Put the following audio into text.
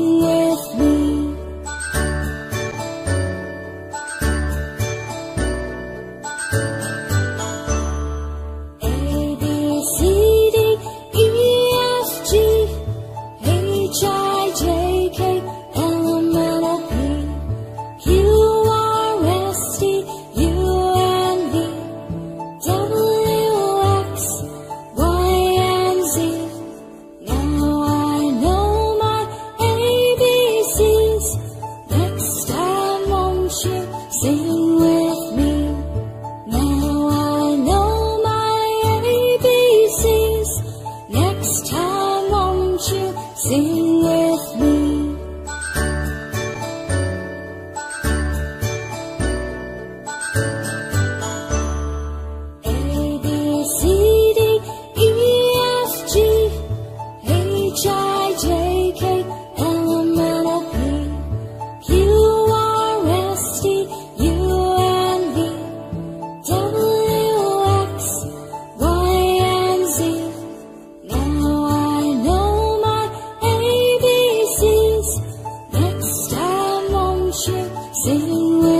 Sing with me. A, B, C, D, E, F, G, H, I, J, K, L, M, N, O, P, Q, R, S, T, U, and V, W, X, Y, and Z. Now I know my ABCs. Next time won't you sing with me? Now I know my ABCs. Next time won't you sing with me? A, B, C, D, E, F, G, H, I, J, K, L, M, N, O, P, Q, R, S, T, U, and V, W, X, Y, and Z. Now I know my ABCs. Next time won't you sing with me?